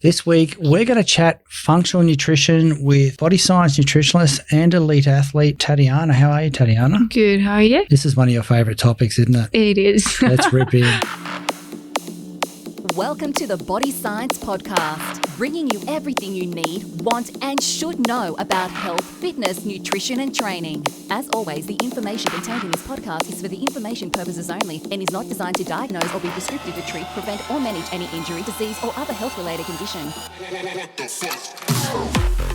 This week, we're going to chat functional nutrition with Body Science Nutritionist and elite athlete Tatiana. How are you, Tatiana? Good. How are you? This is one of your favourite topics, isn't it? It is. Let's rip in. Welcome to the Body Science Podcast, bringing you everything you need, want and should know about health, fitness, nutrition and training. As always, the information contained in this podcast is for the information purposes only and is not designed to diagnose or be prescriptive to treat, prevent or manage any injury, disease or other health-related condition.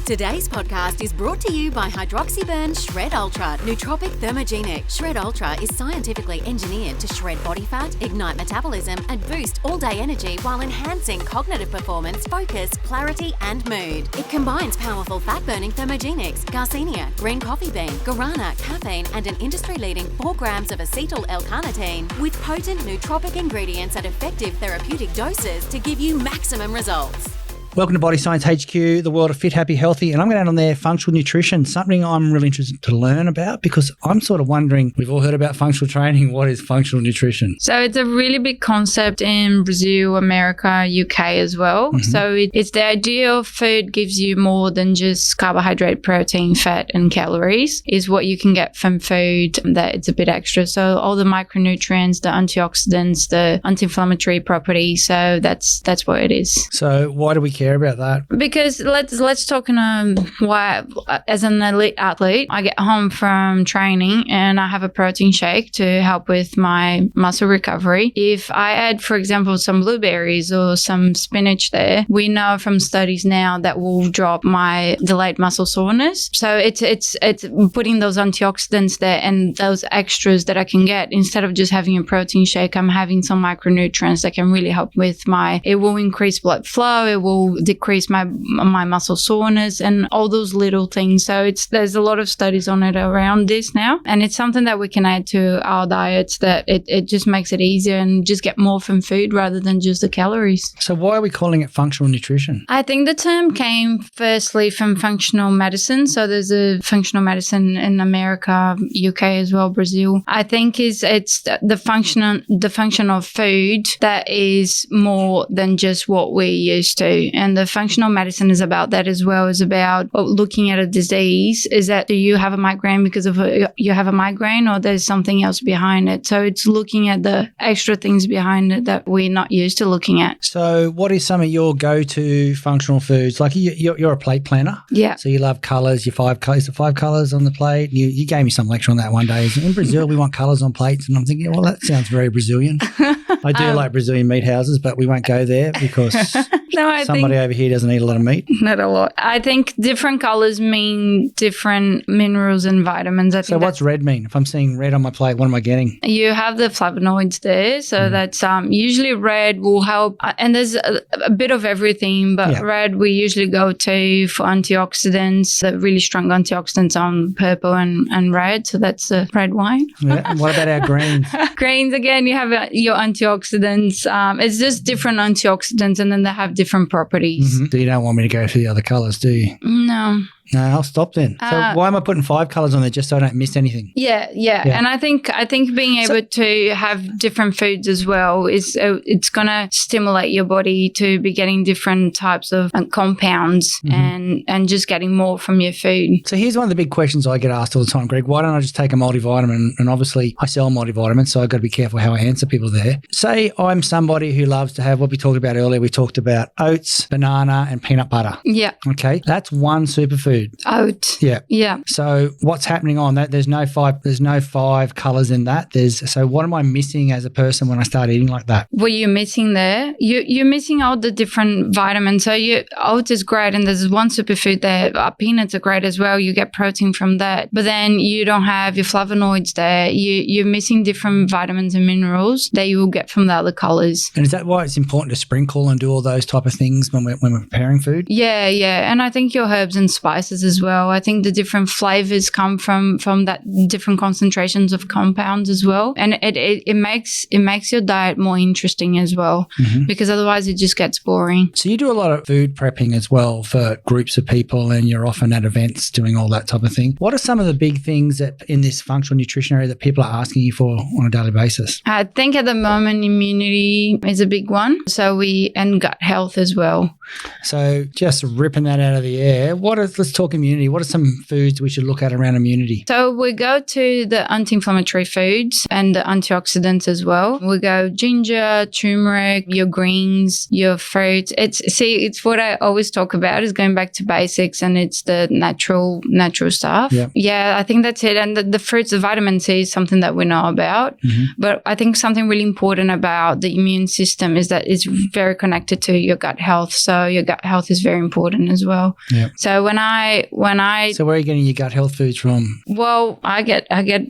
Today's podcast is brought to you by Hydroxyburn Shred Ultra Nootropic Thermogenic. Shred Ultra is scientifically engineered to shred body fat, ignite metabolism, and boost all-day energy while enhancing cognitive performance, focus, clarity, and mood. It combines powerful fat-burning thermogenics, garcinia, green coffee bean, guarana, caffeine, and an industry-leading 4 grams of acetyl L-carnitine with potent nootropic ingredients at effective therapeutic doses to give you maximum results. Welcome to Body Science HQ, the world of fit, happy, healthy. And I'm going to add on there functional nutrition, something I'm really interested to learn about because I'm sort of wondering, we've all heard about functional training. What is functional nutrition? So it's a really big concept in Brazil, America, UK as well. Mm-hmm. So it's the idea of food gives you more than just carbohydrate, protein, fat, and calories is what you can get from food that it's a bit extra. So all the micronutrients, the antioxidants, the anti-inflammatory properties. So that's what it is. So why do we care about that? Because let's talk on why, as an elite athlete, I get home from training and I have a protein shake to help with my muscle recovery. If I add, for example, some blueberries or some spinach there, we know from studies now that will drop my delayed muscle soreness. So it's putting those antioxidants there and those extras that I can get instead of just having a protein shake. I'm having some micronutrients that can really help with it will increase blood flow, it will decrease my muscle soreness and all those little things. So there's a lot of studies on it around this now, and it's something that we can add to our diets that it just makes it easier and just get more from food rather than just the calories. So why are we calling it functional nutrition? I think the term came firstly from functional medicine. So there's a functional medicine in America, UK as well, Brazil. I think it's the function of food that is more than just what we're used to. And the functional medicine is about that as well, is about looking at a disease. Is that, do you have a migraine because of you have a migraine or there's something else behind it? So it's looking at the extra things behind it that we're not used to looking at. So what is some of your go-to functional foods? Like you're a plate planner. Yeah. So you love colours, your 5 colours on the plate. You gave me some lecture on that one day. In Brazil, we want colours on plates. And I'm thinking, well, that sounds very Brazilian. I do like Brazilian meat houses, but we won't go there because somebody over here doesn't eat a lot of meat. Not a lot. I think different colours mean different minerals and vitamins. So what's red mean? If I'm seeing red on my plate, what am I getting? You have the flavonoids there. So that's usually red will help. And there's a bit of everything, but red we usually go to for antioxidants, the really strong antioxidants on purple and red. So that's red wine. Yeah. And what about our greens? Greens, again, you have your antioxidants. It's just different antioxidants and then they have different properties. Mm-hmm. So you don't want me to go through the other colours, do you? No. No, I'll stop then. So why am I putting 5 colours on there just so I don't miss anything? Yeah. And I think being able to have different foods as well is it's going to stimulate your body to be getting different types of compounds and just getting more from your food. So here's one of the big questions I get asked all the time, Greg. Why don't I just take a multivitamin? And obviously I sell multivitamins, so I've got to be careful how I answer people there. Say I'm somebody who loves to have what we talked about earlier. We talked about oats, banana and peanut butter. Yeah. Okay. That's one superfood. Oat. Yeah. Yeah. So what's happening on that? There's no 5 colours in that. So what am I missing as a person when I start eating like that? What you're missing there, you're missing all the different vitamins. So oat is great and there's one superfood there. Peanuts are great as well. You get protein from that. But then you don't have your flavonoids there. You're missing different vitamins and minerals that you will get from the other colours. And is that why it's important to sprinkle and do all those type of things when we're preparing food? Yeah. And I think your herbs and spices as well. I think the different flavors come from that different concentrations of compounds as well. And it makes your diet more interesting as well because otherwise it just gets boring. So you do a lot of food prepping as well for groups of people and you're often at events doing all that type of thing. What are some of the big things that in this functional nutrition area that people are asking you for on a daily basis? I think at the moment immunity is a big one. So and gut health health as well. So just ripping that out of the air, let's talk immunity. What are some foods we should look at around immunity? So we go to the anti-inflammatory foods and the antioxidants as well. We go ginger, turmeric, your greens, your fruits. It's what I always talk about is going back to basics, and it's the natural stuff. Yep. Yeah, I think that's it. And the fruits, the vitamin C is something that we know about. Mm-hmm. But I think something really important about the immune system is that it's very connected to your gut health. So your gut health is very important as well. Yep. So when I So where are you getting your gut health foods from? Well, I get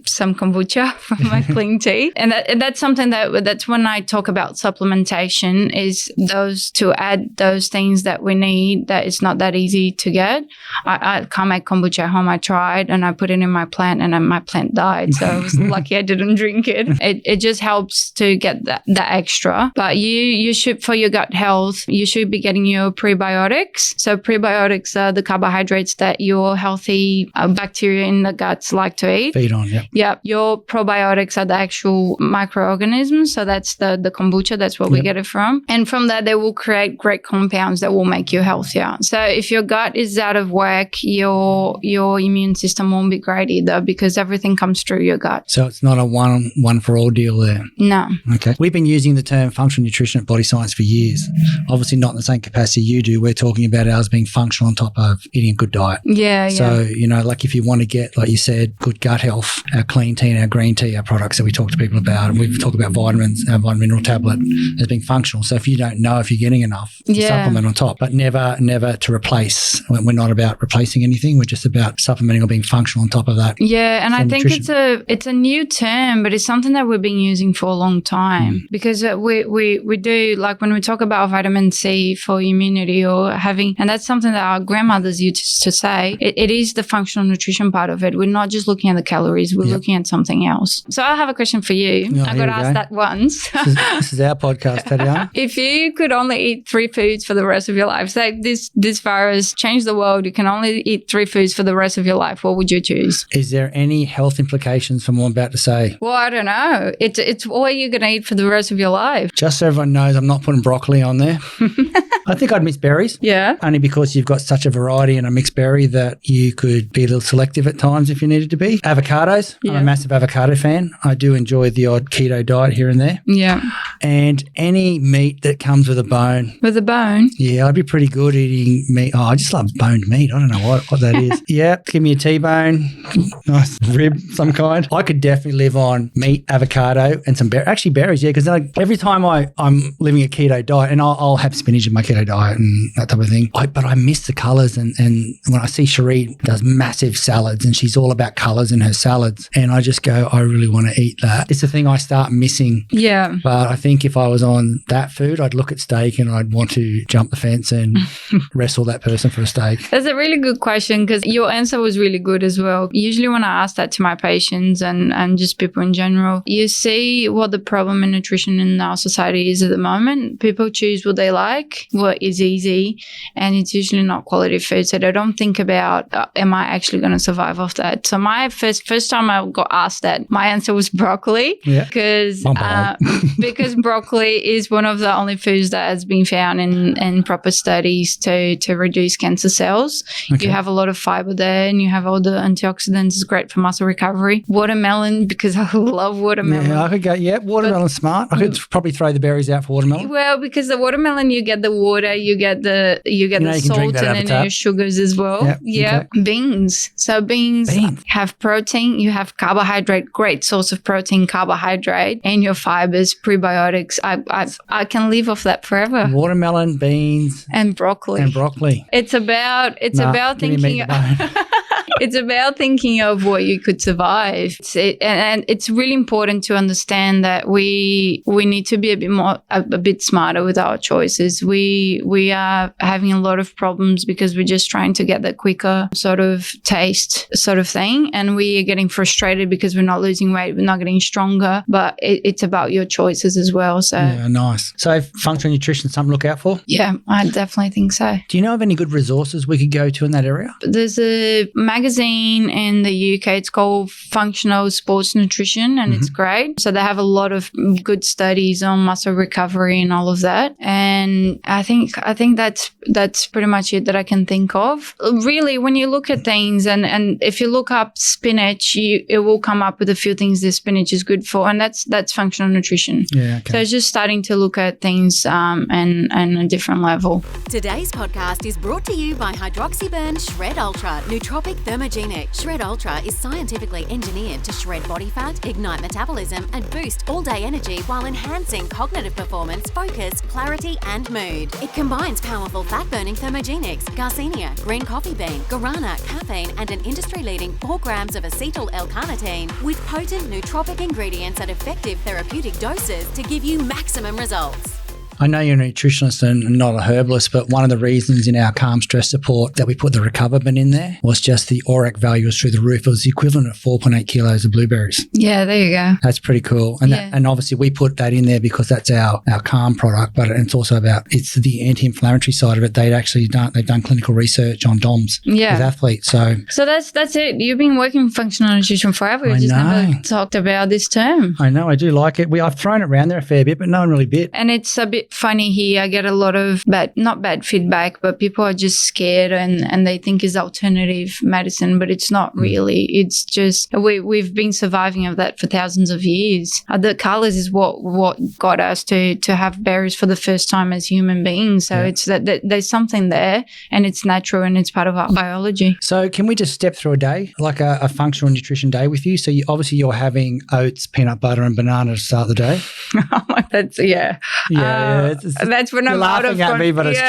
some kombucha from my clean tea, and that's something that's when I talk about supplementation is those to add those things that we need that it's not that easy to get. I can't make kombucha at home. I tried and I put it in my plant and my plant died. So I was lucky I didn't drink it. It just helps to get that extra. But you should, for your gut health, you should be getting your prebiotics. So prebiotics are the carbohydrates that your healthy bacteria in the guts like to eat. Feed on, yeah. Yeah. Your probiotics are the actual microorganisms. So that's the kombucha. That's where we get it from. And from that, they will create great compounds that will make you healthier. So if your gut is out of whack, your immune system won't be great either because everything comes through your gut. So it's not a one for all deal there. No. Okay. We've been using the term functional nutrition at Body Science for years. Obviously not in the same capacity you do. We're talking about ours being functional on top of eating a good diet. Yeah. So, like if you want to get, like you said, good gut health, our clean tea and our green tea, our products that we talk to people about, and we've talked about vitamins, our vitamin mineral tablet as being functional. So if you don't know if you're getting enough, supplement on top, but never to replace. We're not about replacing anything. We're just about supplementing or being functional on top of that. Yeah, and I think it's a new term, but it's something that we've been using for a long time because we do, like when we talk about vitamin C for immunity or having, and that's something that our grandmothers used to say, it is the functional nutrition part of it. We're not just looking at the calories, we're looking at something else. So I have a question for you. I got asked that once. This is our podcast, Tatiana. If you could only eat 3 foods for the rest of your life, say this virus changed the world, you can only eat 3 foods for the rest of your life, what would you choose? Is there any health implications from what I'm about to say? Well, I don't know. It's what you're going to eat for the rest of your life. Just so everyone knows, I'm not putting broccoli on there. I think I'd miss berries. Yeah. Only because you've got such a variety in a mixed berry that you could be a little selective at times if you needed to be. Avocados. Yeah. I'm a massive avocado fan. I do enjoy the odd keto diet here and there. Yeah. And any meat that comes with a bone. With a bone? Yeah, I'd be pretty good eating meat. Oh, I just love boned meat. I don't know what that is. Yeah, give me a T-bone, nice rib, some kind. I could definitely live on meat, avocado, and some berries. Yeah, because every time I'm living a keto diet, and I'll have spinach in my keto diet and that type of thing. But I miss the colours, and when I see Cherie does massive salads, and she's all about colours in her salads, and I just go, I really want to eat that. It's the thing I start missing. Yeah. But I think if I was on that food, I'd look at steak and I'd want to jump the fence and wrestle that person for a steak. That's a really good question because your answer was really good as well. Usually when I ask that to my patients and just people in general, you see what the problem in nutrition in our society is at the moment. People choose what they like, what is easy, and it's usually not quality food. So they don't think about, am I actually going to survive off that? So my first time I got asked that, my answer was broccoli. Yeah. Because broccoli is one of the only foods that has been found in proper studies to reduce cancer cells. Okay. You have a lot of fiber there and you have all the antioxidants. It's great for muscle recovery. Watermelon, because I love watermelon. Yeah, I could go, watermelon's smart. I could probably throw the berries out for watermelon. Well, because the watermelon, you get the water, you get the salt and then your sugars as well. Yeah. Okay. Beans. So beans have protein. You have carbohydrate, great source of protein, carbohydrate, and your fibers, prebiotics. I can live off that forever. Watermelon, beans, and broccoli. It's about thinking. It's about thinking of what you could survive. And it's really important to understand that we need to be a bit smarter with our choices. We are having a lot of problems because we're just trying to get that quicker sort of taste sort of thing. And we are getting frustrated because we're not losing weight, we're not getting stronger. But it's about your choices as well. So yeah, nice. So functional nutrition, something to look out for? Yeah, I definitely think so. Do you know of any good resources we could go to in that area? There's a magazine magazine in the UK. It's called Functional Sports Nutrition, and it's great. So they have a lot of good studies on muscle recovery and all of that. And I think that's pretty much it that I can think of. Really, when you look at things, and if you look up spinach, it will come up with a few things that spinach is good for, and that's functional nutrition. Yeah, okay. So it's just starting to look at things and a different level. Today's podcast is brought to you by Hydroxyburn Shred Ultra Nootropic Thermogenic. Shred Ultra is scientifically engineered to shred body fat, ignite metabolism, and boost all-day energy while enhancing cognitive performance, focus, clarity, and mood. It combines powerful fat-burning thermogenics, Garcinia, green coffee bean, guarana, caffeine, and an industry-leading 4 grams of acetyl L-carnitine with potent nootropic ingredients at effective therapeutic doses to give you maximum results. I know you're a nutritionist and not a herbalist, but one of the reasons in our calm stress support that we put the Recoverbin in there was just the ORAC value was through the roof. It was the equivalent of 4.8 kilos of blueberries. Yeah, there you go. That's pretty cool. And and obviously we put that in there because that's our calm product, but it's also it's the anti-inflammatory side of it. They've done clinical research on DOMs with athletes. So that's it. You've been working functional nutrition forever. You just never talked about this term. I know, I do like it. I've thrown it around there a fair bit, but no one really bit. And it's a bit funny here. I get a lot of not bad feedback, but people are just scared and they think it's alternative medicine, but it's not really. It's just we've been surviving of that for thousands of years. The colors is what got us to have berries for the first time as human beings. So it's that there's something there, and it's natural and it's part of our biology. So can we just step through a day, like a functional nutrition day with you? So you're having oats, peanut butter, and banana to start the day. That's when I'm out of at me, but it's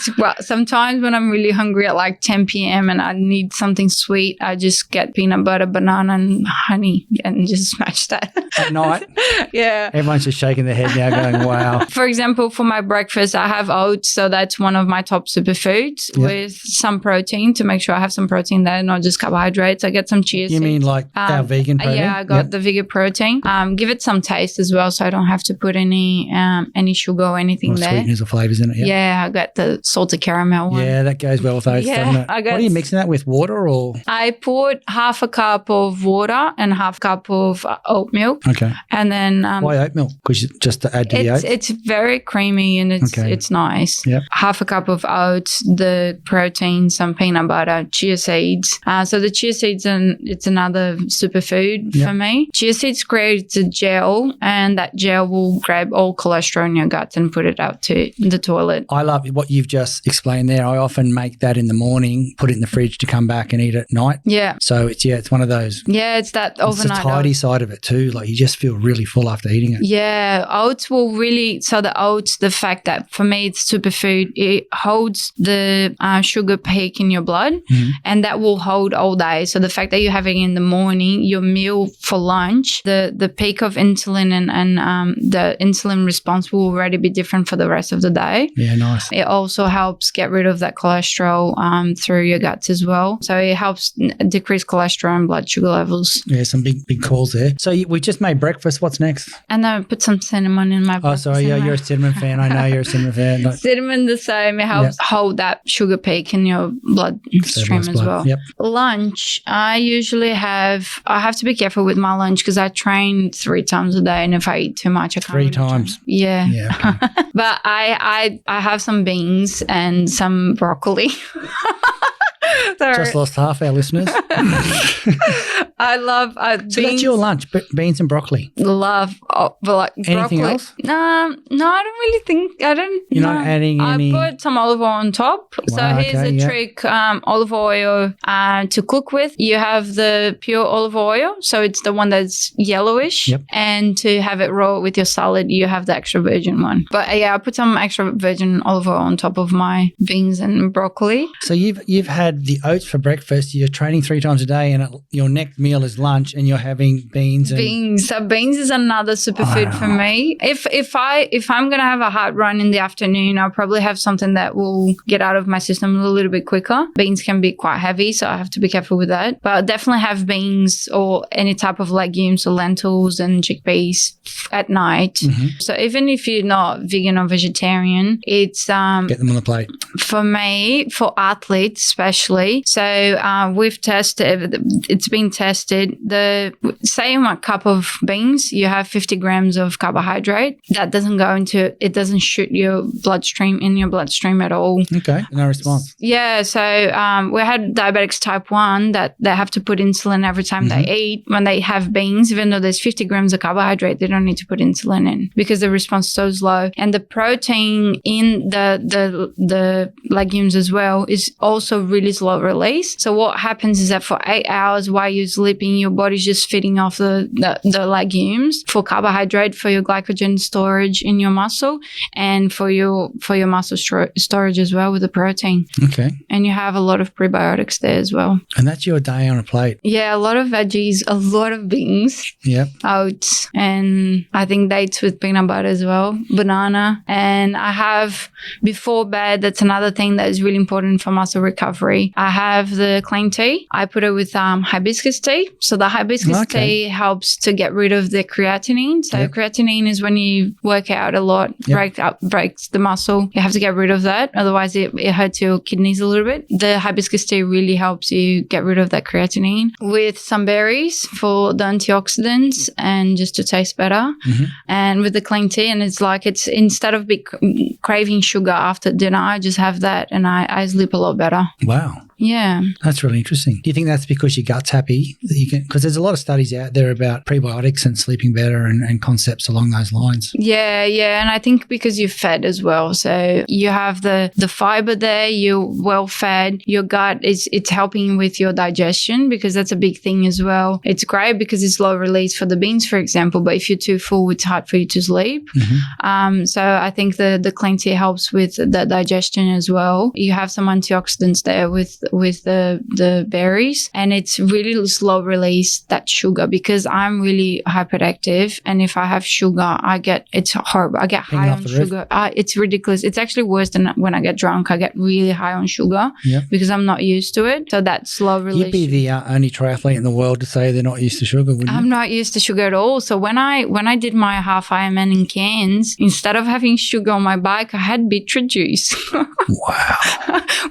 true. Well, sometimes when I'm really hungry at like 10 p.m. and I need something sweet, I just get peanut butter, banana, and honey and just smash that at night. Yeah, everyone's just shaking their head now, going, "Wow!" For example, for my breakfast, I have oats, so that's one of my top superfoods with some protein to make sure I have some protein there, not just carbohydrates. I get some chia seeds. You mean like our vegan protein? Yeah, I got the vegan protein. Give it some taste as well, so I don't have to put any sugar or anything there. Sweeteners or flavors in it. Yeah, I got the salted caramel one. Yeah, that goes well with oats, doesn't it? What are you mixing that with? Water or? I put half a cup of water and half a cup of oat milk. Okay. And then why oat milk? Because just to add to the oats? It's very creamy and it's nice. Yep. Half a cup of oats, the protein, some peanut butter, chia seeds. So the chia seeds, it's another superfood for me. Chia seeds creates a gel, and that gel will grab all cholesterol in your gut and put it out to the toilet. I love what you've just explained there. I often make that in the morning, put it in the fridge to come back and eat at night. Yeah. So it's one of those. Yeah, it's that overnight. It's the tidy side of it too. Like you just feel really full after eating it. Yeah. Oats will really, so the oats, the fact that for me it's superfood, it holds the sugar peak in your blood and that will hold all day. So the fact that you're having in the morning, your meal for lunch, the peak of insulin and the insulin response will already be different for the rest of the day. Yeah, nice. It also helps get rid of that cholesterol through your guts as well. So it helps decrease cholesterol and blood sugar levels. Yeah, some big calls there. So we just made breakfast. What's next? And then I put some cinnamon in my breakfast. Oh, sorry. Yeah, you're a cinnamon fan. I know you're a cinnamon fan. Cinnamon the same. It helps hold that sugar peak in your bloodstream as well. Yep. Lunch, I have to be careful with my lunch because I train 3 times a day, and if I eat too much, I can't. 3 times? Yeah. Okay. But I have some beans and some broccoli. Just lost half our listeners. I love beans. So that's your lunch, beans and broccoli. Love, but like anything broccoli. else? No, I don't really think. You're not adding any. I put some olive oil on top. Wow, so here's a trick: olive oil to cook with. You have the pure olive oil, so it's the one that's yellowish. Yep. And to have it raw with your salad, you have the extra virgin one. But I put some extra virgin olive oil on top of my beans and broccoli. So you've had the oats for breakfast. You're training 3 times a day, and your next meal is lunch, and you're having beans. So beans is another superfood for me. If I'm gonna have a hard run in the afternoon, I'll probably have something that will get out of my system a little bit quicker. Beans can be quite heavy, so I have to be careful with that. But I'll definitely have beans or any type of legumes or lentils and chickpeas at night. Mm-hmm. So even if you're not vegan or vegetarian, it's get them on the plate. For me, for athletes especially, body. So we've tested, it's been tested. Say a cup of beans, you have 50 grams of carbohydrate. That doesn't go into, it doesn't shoot your bloodstream at all. Okay, no response. Yeah, so we had diabetics type 1 that they have to put insulin every time they eat. When they have beans, even though there's 50 grams of carbohydrate, they don't need to put insulin in because the response is so slow. And the protein in the legumes as well is also really slow release. So what happens is that for 8 hours while you're sleeping, your body's just feeding off the legumes for carbohydrate, for your glycogen storage in your muscle, and for your muscle storage as well with the protein. Okay. And you have a lot of prebiotics there as well. And that's your day on a plate. Yeah, a lot of veggies, a lot of beans, oats, and I think dates with peanut butter as well, banana. And I have, before bed, that's another thing that is really important for muscle recovery. I have the clean tea. I put it with hibiscus tea. So the hibiscus tea helps to get rid of the creatinine. So creatinine is when you work out a lot, breaks the muscle. You have to get rid of that. Otherwise, it hurts your kidneys a little bit. The hibiscus tea really helps you get rid of that creatinine. With some berries for the antioxidants and just to taste better. And with the clean tea, and it's instead of craving sugar after dinner, I just have that and I sleep a lot better. Wow. Yeah. That's really interesting. Do you think that's because your gut's happy? Because there's a lot of studies out there about prebiotics and sleeping better and concepts along those lines. Yeah. And I think because you're fed as well. So you have the fiber there, you're well fed, your gut it's helping with your digestion because that's a big thing as well. It's great because it's low release for the beans, for example, but if you're too full, it's hard for you to sleep. So I think the clean tea helps with the digestion as well. You have some antioxidants there with the berries, and it's really slow release that sugar because I'm really hyperactive, and if I have sugar, it's horrible. I get high on sugar. It's ridiculous. It's actually worse than when I get drunk. I get really high on sugar because I'm not used to it. So that slow release. You'd be the only triathlete in the world to say they're not used to sugar, wouldn't you? I'm not used to sugar at all. So when I did my half Ironman in Cairns, instead of having sugar on my bike, I had beetroot juice. Wow.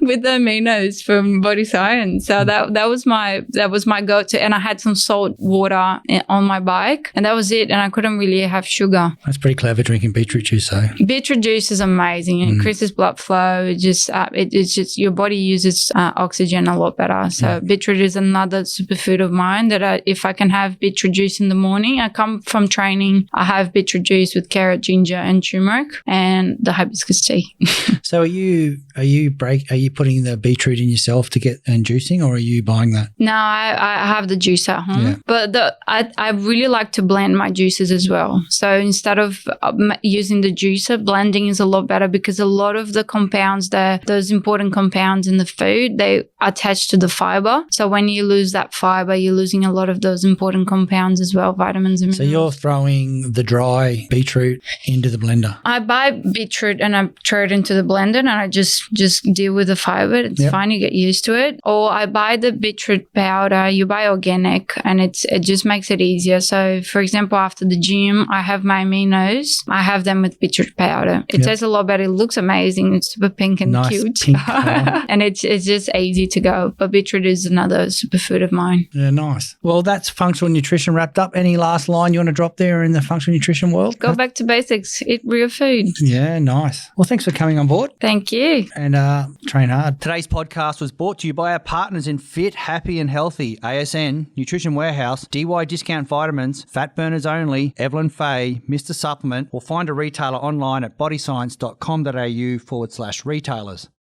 With the aminos from Body Science. So that was my go-to, and I had some salt water on my bike, and that was it. And I couldn't really have sugar. That's pretty clever drinking beetroot juice, though. Beetroot juice is amazing. It increases blood flow. It's just your body uses oxygen a lot better. So beetroot is another superfood of mine that if I can have beetroot juice in the morning, I come from training, I have beetroot juice with carrot, ginger, and turmeric, and the hibiscus tea. So are you putting the beetroot in yourself to get and juicing, or are you buying that? No, I have the juice at home, but I really like to blend my juices as well. So instead of using the juicer, blending is a lot better because a lot of the compounds there, those important compounds in the food, they attach to the fiber. So when you lose that fiber, you're losing a lot of those important compounds as well, vitamins and minerals. So you're throwing the dry beetroot into the blender? I buy beetroot and I throw it into the blender and I just deal with the fiber. It's fine, you get used to it. Or I buy the beetroot powder. You buy organic, and it just makes it easier. So for example, after the gym, I have my aminos. I have them with beetroot powder. It tastes a lot better. It looks amazing. It's super pink and cute. Pink color. And it's just easy to go. But beetroot is another superfood of mine. Yeah, nice. Well, that's functional nutrition wrapped up. Any last line you want to drop there in the functional nutrition world? Go back to basics. Eat real food. Yeah, nice. Well, thanks for coming on board. Thank you. And train hard. Today's podcast was brought to you by our partners in Fit, Happy and Healthy, ASN, Nutrition Warehouse, DY Discount Vitamins, Fat Burners Only, Evelyn Faye, Mr. Supplement, or find a retailer online at bodyscience.com.au/retailers.